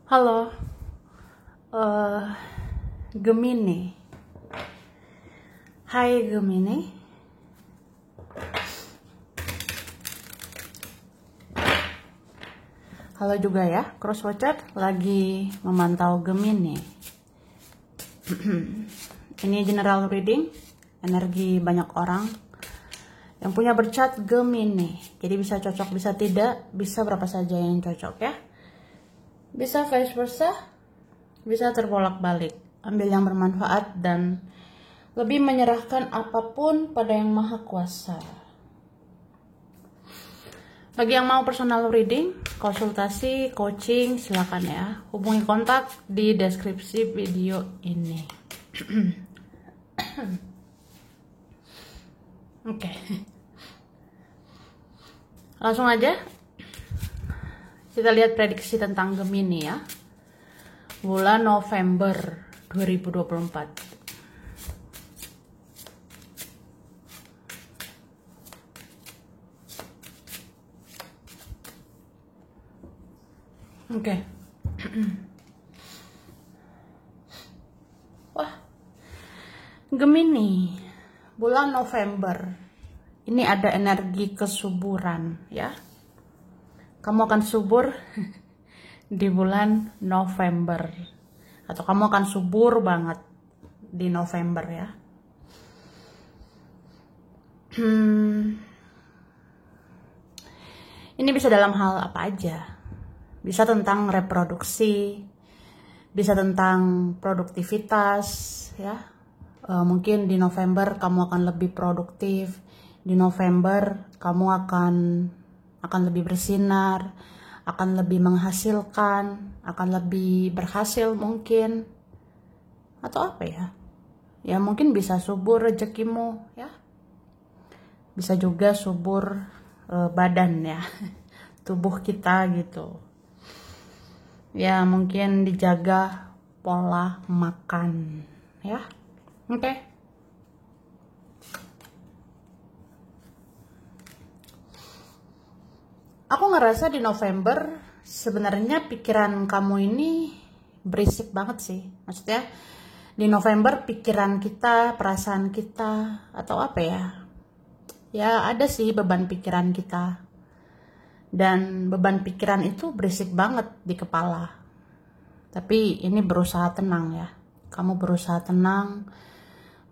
Halo, eh Gemini. Hai Gemini. Halo juga ya, Crosswatcher lagi memantau Gemini. Ini general reading, energi banyak orang yang punya bercat Gemini. Jadi bisa cocok, bisa tidak, bisa berapa saja yang cocok ya. Bisa vice versa, bisa terbolak-balik. Ambil yang bermanfaat dan lebih menyerahkan apapun pada Yang Maha Kuasa. Bagi yang mau personal reading, konsultasi, coaching, silakan ya. Hubungi kontak di deskripsi video ini. Oke. Langsung aja kita lihat prediksi tentang Gemini ya. Bulan November 2024. Oke. Wah. Gemini, bulan November. Ini ada energi kesuburan ya. Kamu akan subur di bulan November. Atau kamu akan subur banget di November ya. Ini bisa dalam hal apa aja. Bisa tentang reproduksi, bisa tentang produktivitas ya. Mungkin di November kamu akan lebih produktif. Di November kamu akan lebih bersinar, akan lebih menghasilkan, akan lebih berhasil mungkin. Atau apa ya? Ya mungkin bisa subur rezekimu ya. Bisa juga subur badan ya. Tubuh kita gitu. Ya mungkin dijaga pola makan ya. Oke. Aku ngerasa di November sebenarnya pikiran kamu ini berisik banget sih. Maksudnya di November pikiran kita, perasaan kita atau apa ya? Ya ada sih beban pikiran kita. Dan beban pikiran itu berisik banget di kepala. Tapi ini berusaha tenang ya. Kamu berusaha tenang,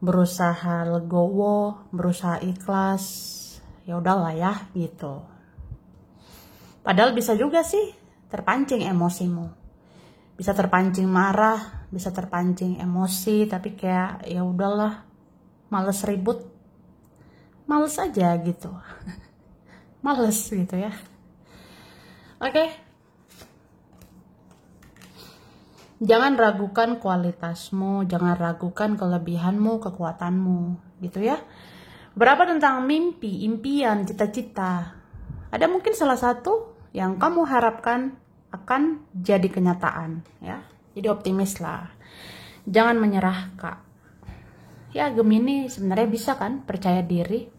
berusaha legowo, berusaha ikhlas. Ya udahlah ya gitu. Padahal bisa juga sih terpancing emosimu. Bisa terpancing marah, bisa terpancing emosi, tapi kayak ya udahlah, males ribut. Males aja gitu. Males gitu ya. Oke. Jangan ragukan kualitasmu, jangan ragukan kelebihanmu, kekuatanmu, gitu ya. Berapa tentang mimpi, impian, cita-cita. Ada mungkin salah satu yang kamu harapkan akan jadi kenyataan, ya. Jadi optimis lah. Jangan menyerah, Kak. Ya, Gemini sebenarnya bisa kan percaya diri.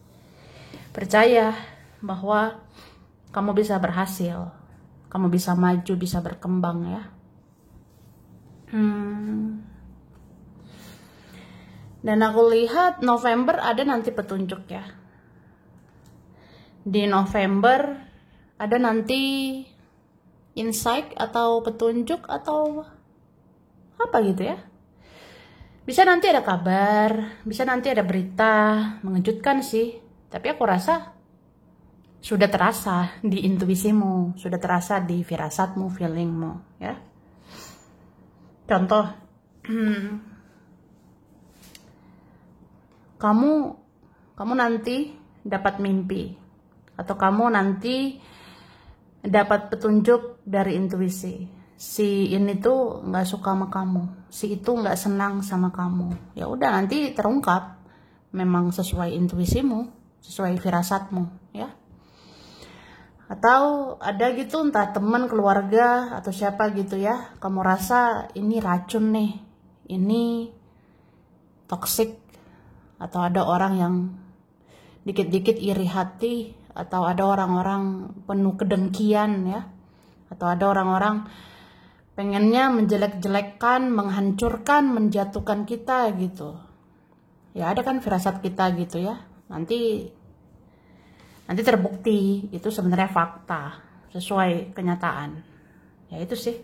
Percaya bahwa kamu bisa berhasil. Kamu bisa maju, bisa berkembang ya. Dan aku lihat November ada nanti petunjuk ya. Di November ada nanti insight atau petunjuk atau apa gitu ya. Bisa nanti ada kabar, bisa nanti ada berita mengejutkan sih. Tapi aku rasa sudah terasa di intuisimu, sudah terasa di firasatmu, feelingmu ya. Contoh, kamu nanti dapat mimpi atau kamu nanti dapat petunjuk dari intuisi. Si ini tuh nggak suka sama kamu, si itu nggak senang sama kamu. Ya udah nanti terungkap, memang sesuai intuisimu, sesuai firasatmu ya. Atau ada gitu entah teman, keluarga atau siapa gitu ya, kamu rasa ini racun nih, ini toksik, atau ada orang yang dikit-dikit iri hati, atau ada orang-orang penuh kedengkian ya, atau ada orang-orang pengennya menjelek-jelekkan, menghancurkan, menjatuhkan kita gitu. Ya ada kan firasat kita gitu ya. Nanti terbukti itu sebenarnya fakta sesuai kenyataan. Ya itu sih.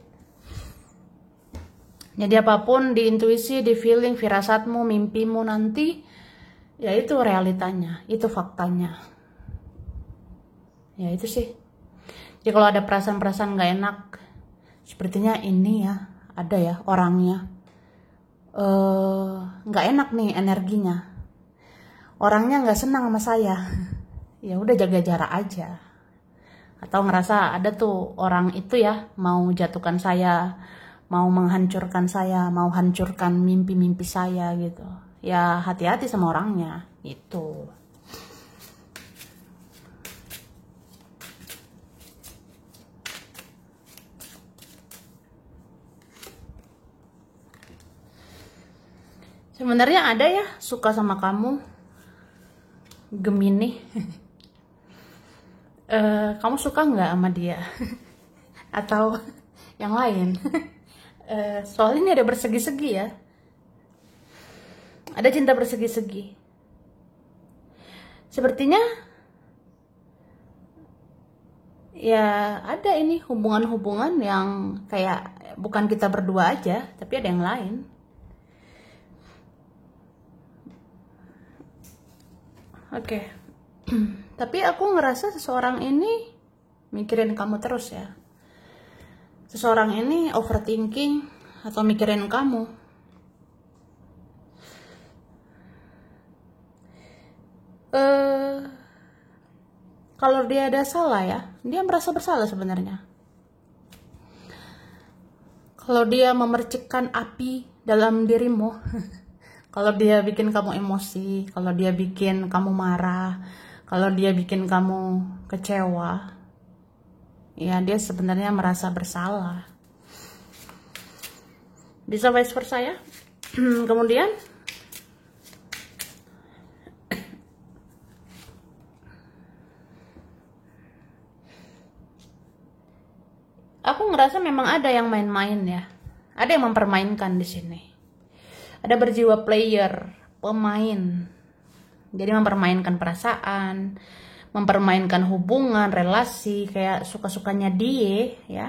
Jadi apapun di intuisi, di feeling, firasatmu, mimpimu nanti, ya itu realitanya, itu faktanya. Ya itu sih. Jadi kalau ada perasaan-perasaan gak enak, sepertinya ini ya, ada ya orangnya. Gak enak nih energinya. Orangnya gak senang sama saya. Ya udah jaga jarak aja. Atau ngerasa ada tuh orang itu ya mau jatuhkan saya, mau menghancurkan saya, mau hancurkan mimpi-mimpi saya gitu. Ya hati-hati sama orangnya itu. Sebenarnya ada ya suka sama kamu, Gemini. Kamu suka nggak sama dia? Atau yang lain? Soal ini ada bersegi-segi ya. Ada cinta bersegi-segi. Sepertinya ya ada ini hubungan-hubungan yang kayak bukan kita berdua aja, tapi ada yang lain. Oke. Tapi aku ngerasa seseorang ini mikirin kamu terus ya. Seseorang ini overthinking atau mikirin kamu. Kalau dia ada salah ya, dia merasa bersalah sebenarnya. Kalau dia memercikkan api dalam dirimu, kalau dia bikin kamu emosi, kalau dia bikin kamu marah, kalau dia bikin kamu kecewa, ya dia sebenarnya merasa bersalah. Bisa vice versa ya. Kemudian aku ngerasa memang ada yang main-main ya. Ada yang mempermainkan di sini. Ada berjiwa player, pemain. Jadi mempermainkan perasaan, mempermainkan hubungan, relasi, kayak suka-sukanya dia ya.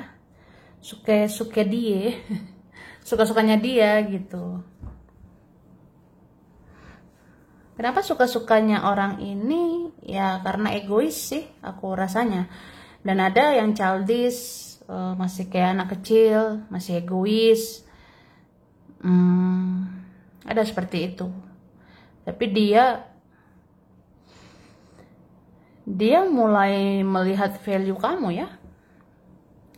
Suka-suka dia. Suka-sukanya dia gitu. Kenapa suka-sukanya orang ini? Ya karena egois sih aku rasanya. Dan ada yang childish, masih kayak anak kecil, masih egois. Ada seperti itu. Tapi dia mulai melihat value kamu ya.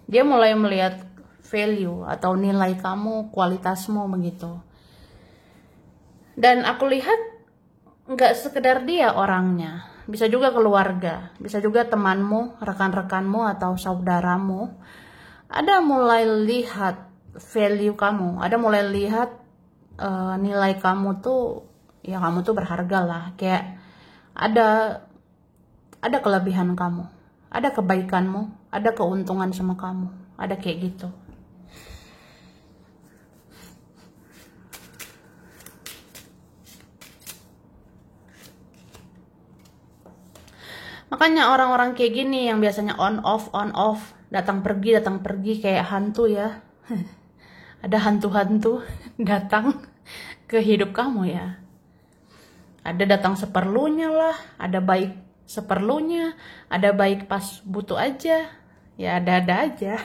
Dia mulai melihat value atau nilai kamu, kualitasmu begitu. Dan aku lihat nggak sekedar dia orangnya, bisa juga keluarga, bisa juga temanmu, rekan-rekanmu atau saudaramu. Ada mulai lihat value kamu, ada mulai lihat nilai kamu tuh, ya kamu tuh berharga lah. Kayak ada kelebihan kamu, ada kebaikanmu, ada keuntungan sama kamu, ada kayak gitu. Makanya orang-orang kayak gini yang biasanya on off, datang pergi kayak hantu ya. Ada hantu-hantu datang ke hidup kamu ya. Ada datang seperlunya lah, ada baik seperlunya, ada baik pas butuh aja. Ya ada-ada aja.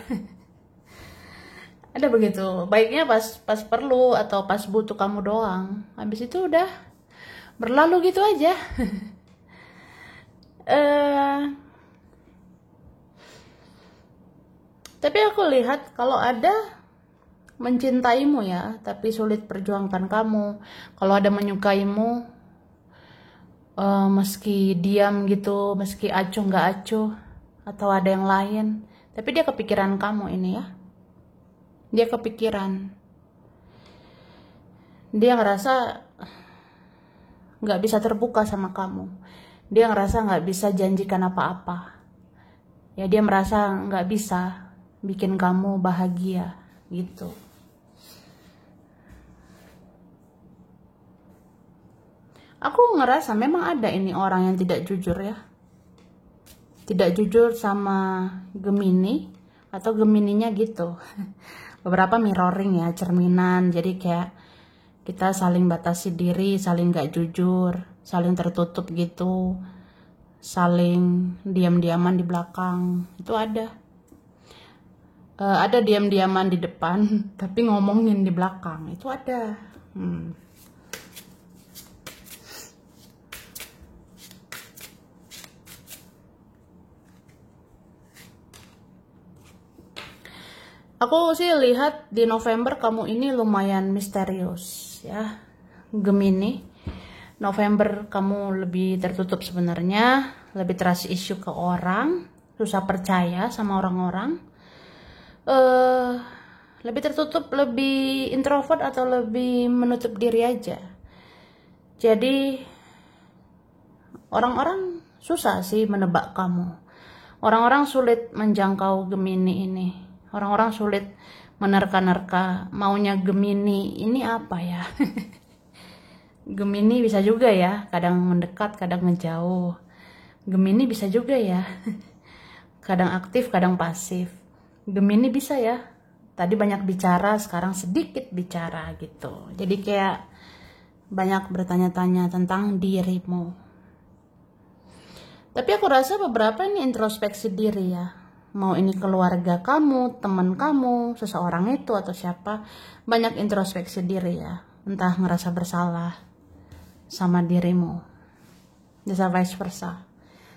Ada begitu, baiknya pas perlu atau pas butuh kamu doang. Habis itu udah berlalu gitu aja. Tapi aku lihat kalau ada mencintaimu ya, tapi sulit perjuangkan kamu. Kalau ada menyukaimu, meski diam gitu, meski acuh nggak acuh, atau ada yang lain. Tapi dia kepikiran kamu ini ya. Dia kepikiran. Dia ngerasa nggak bisa terbuka sama kamu. Dia ngerasa nggak bisa janjikan apa-apa. Ya dia merasa nggak bisa bikin kamu bahagia. gitu. Aku ngerasa memang ada ini orang yang tidak jujur ya. Tidak jujur sama Gemini atau Gemininya gitu. Beberapa mirroring ya, cerminan. Jadi kayak kita saling batasi diri, saling gak jujur, saling tertutup gitu, saling diam-diaman di belakang. Itu ada. Ada diam-diaman di depan, tapi ngomongin di belakang. Itu ada. Aku sih lihat di November kamu ini lumayan misterius ya, Gemini. November kamu lebih tertutup sebenarnya, lebih trust issue ke orang, susah percaya sama orang-orang, lebih tertutup, lebih introvert atau lebih menutup diri aja. Jadi orang-orang susah sih menebak kamu. Orang-orang sulit menjangkau Gemini ini. Orang-orang sulit menerka-nerka maunya Gemini ini apa ya. Gemini bisa juga ya, kadang mendekat, kadang ngejauh. Gemini bisa juga ya, kadang aktif, kadang pasif. Gemini bisa ya, tadi banyak bicara, sekarang sedikit bicara gitu. Jadi kayak banyak bertanya-tanya tentang dirimu. Tapi aku rasa beberapa ini introspeksi diri ya. Mau ini keluarga kamu, teman kamu, seseorang itu atau siapa, banyak introspeksi diri ya. Entah ngerasa bersalah sama dirimu, bisa vice versa.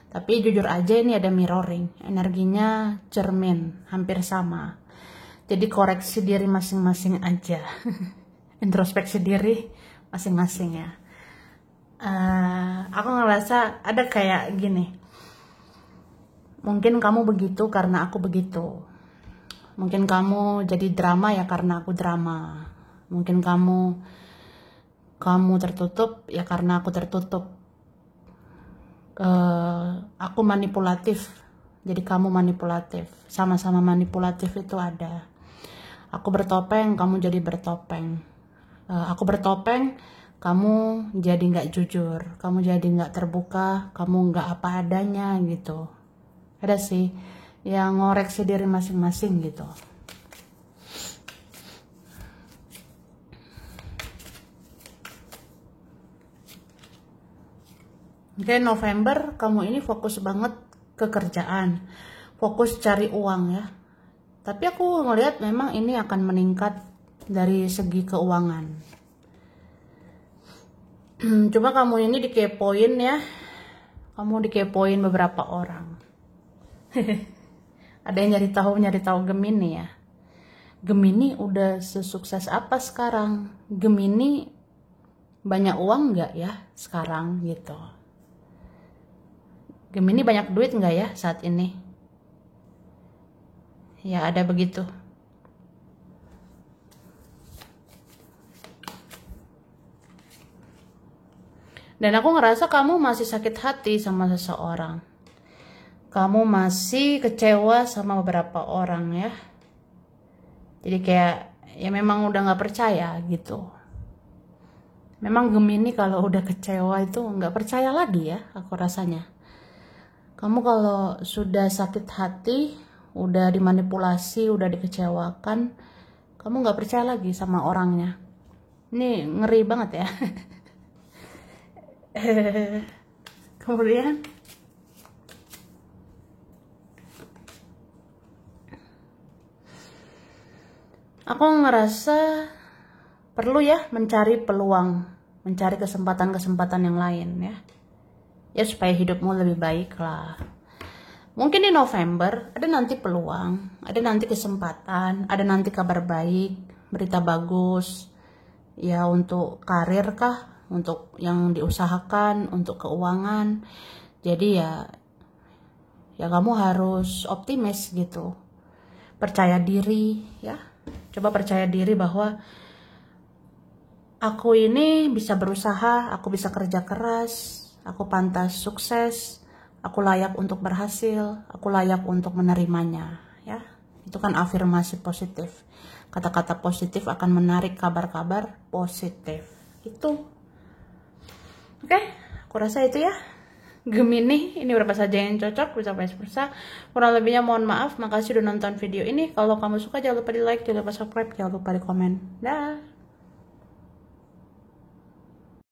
Tapi jujur aja ini ada mirroring, energinya cermin, hampir sama. Jadi koreksi diri masing-masing aja. Introspeksi diri masing-masing ya. Aku ngerasa ada kayak gini. Mungkin kamu begitu karena aku begitu. Mungkin kamu jadi drama ya karena aku drama. Mungkin kamu tertutup ya karena aku tertutup. Aku manipulatif, jadi kamu manipulatif. Sama-sama manipulatif itu ada. Aku bertopeng, kamu jadi bertopeng. Aku bertopeng, kamu jadi nggak jujur. Kamu jadi nggak terbuka, kamu nggak apa adanya gitu. Ada sih yang ngoreksi diri masing-masing gitu. Oke, November kamu ini fokus banget ke kerjaan, fokus cari uang ya. Tapi aku ngelihat memang ini akan meningkat dari segi keuangan. Coba kamu ini dikepoin ya, kamu dikepoin beberapa orang. Ada yang nyari tahu Gemini ya. Gemini udah sesukses apa sekarang? Gemini banyak uang nggak ya sekarang gitu? Gemini banyak duit nggak ya saat ini? Ya ada begitu. Dan aku ngerasa kamu masih sakit hati sama seseorang. Kamu masih kecewa sama beberapa orang ya. Jadi kayak ya memang udah nggak percaya gitu. Memang Gemini kalau udah kecewa itu nggak percaya lagi ya, aku rasanya. Kamu kalau sudah sakit hati, udah dimanipulasi, udah dikecewakan, kamu nggak percaya lagi sama orangnya. Ini ngeri banget ya. Kemudian aku ngerasa perlu ya mencari peluang, mencari kesempatan-kesempatan yang lain ya. Ya supaya hidupmu lebih baik lah. Mungkin di November ada nanti peluang, ada nanti kesempatan, ada nanti kabar baik, berita bagus. Ya untuk karir kah, untuk yang diusahakan, untuk keuangan. Jadi ya kamu harus optimis gitu. Percaya diri ya. Coba percaya diri bahwa aku ini bisa berusaha, aku bisa kerja keras, aku pantas sukses, aku layak untuk berhasil, aku layak untuk menerimanya ya. Itu kan afirmasi positif. Kata-kata positif akan menarik kabar-kabar positif. Itu. Oke, aku rasa itu ya. Gemini, ini berapa saja yang cocok, bisa vice versa. Kurang lebihnya mohon maaf. Makasih udah nonton video ini. Kalau kamu suka jangan lupa di like, jangan lupa subscribe, jangan lupa di komen. Dah.